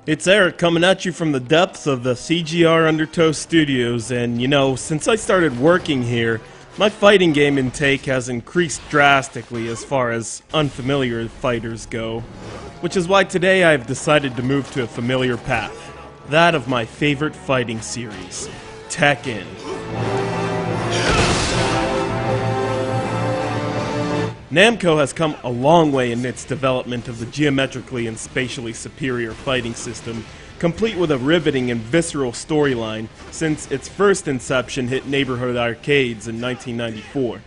It's Eric coming at you from the depths of the CGR Undertow Studios, and since I started working here, my fighting game intake has increased drastically as far as unfamiliar fighters go, which is why today I've decided to move to a familiar path, that of my favorite fighting series, Tekken. Namco has come a long way in its development of the geometrically and spatially superior fighting system, complete with a riveting and visceral storyline since its first inception hit neighborhood arcades in 1994.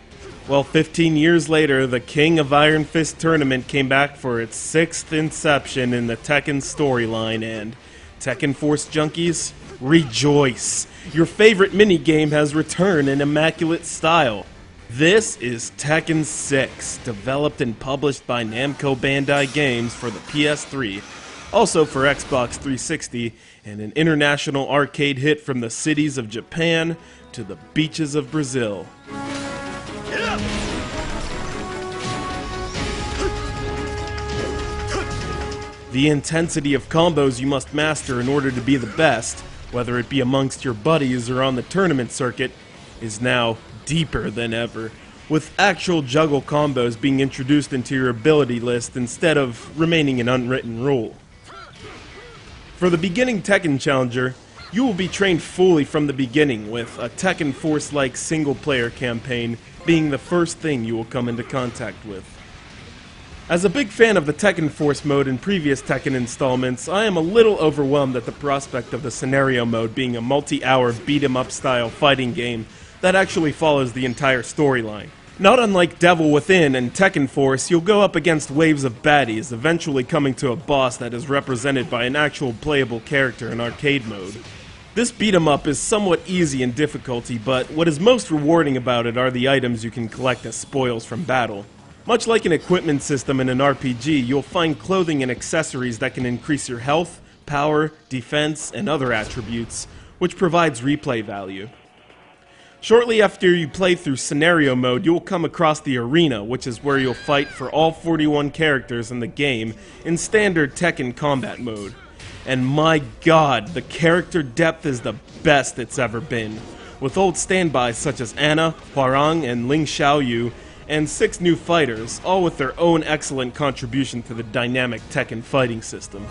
Well, 15 years later, the King of Iron Fist tournament came back for its 6th inception in the Tekken storyline, and Tekken Force junkies, rejoice! Your favorite minigame has returned in immaculate style. This is Tekken 6, developed and published by Namco Bandai Games for the PS3, also for Xbox 360, and an international arcade hit from the cities of Japan to the beaches of Brazil. The intensity of combos you must master in order to be the best, whether it be amongst your buddies or on the tournament circuit, is now deeper than ever, with actual juggle combos being introduced into your ability list instead of remaining an unwritten rule. For the beginning Tekken challenger, you will be trained fully from the beginning, with a Tekken Force-like single-player campaign being the first thing you will come into contact with. As a big fan of the Tekken Force mode in previous Tekken installments, I am a little overwhelmed at the prospect of the scenario mode being a multi-hour beat-em-up style fighting game that actually follows the entire storyline. Not unlike Devil Within and Tekken Force, you'll go up against waves of baddies, eventually coming to a boss that is represented by an actual playable character in arcade mode. This beat-em-up is somewhat easy in difficulty, but what is most rewarding about it are the items you can collect as spoils from battle. Much like an equipment system in an RPG, you'll find clothing and accessories that can increase your health, power, defense, and other attributes, which provides replay value. Shortly after you play through scenario mode, you will come across the arena, which is where you'll fight for all 41 characters in the game in standard Tekken combat mode. And my god, the character depth is the best it's ever been, with old standbys such as Anna, Hwoarang, and Ling Xiaoyu, and 6 new fighters, all with their own excellent contribution to the dynamic Tekken fighting system.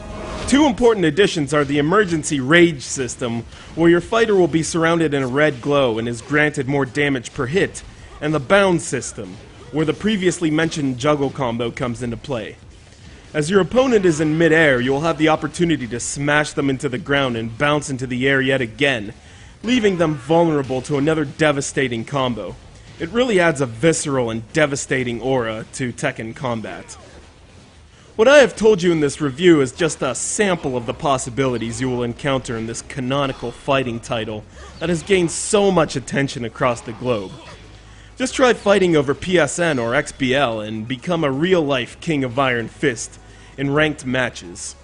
2 important additions are the emergency rage system, where your fighter will be surrounded in a red glow and is granted more damage per hit, and the bound system, where the previously mentioned juggle combo comes into play. As your opponent is in mid-air, you'll have the opportunity to smash them into the ground and bounce into the air yet again, leaving them vulnerable to another devastating combo. It really adds a visceral and devastating aura to Tekken combat. What I have told you in this review is just a sample of the possibilities you will encounter in this canonical fighting title that has gained so much attention across the globe. Just try fighting over PSN or XBL and become a real-life King of Iron Fist in ranked matches.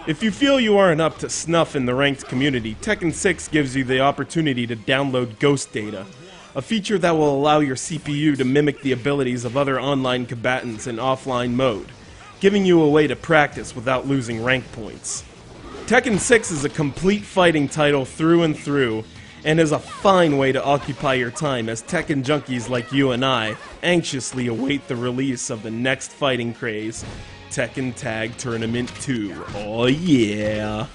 If you feel you aren't up to snuff in the ranked community, Tekken 6 gives you the opportunity to download Ghost Data, a feature that will allow your CPU to mimic the abilities of other online combatants in offline mode, giving you a way to practice without losing rank points. Tekken 6 is a complete fighting title through and through, and is a fine way to occupy your time as Tekken junkies like you and I anxiously await the release of the next fighting craze, Tekken Tag Tournament 2. Oh yeah!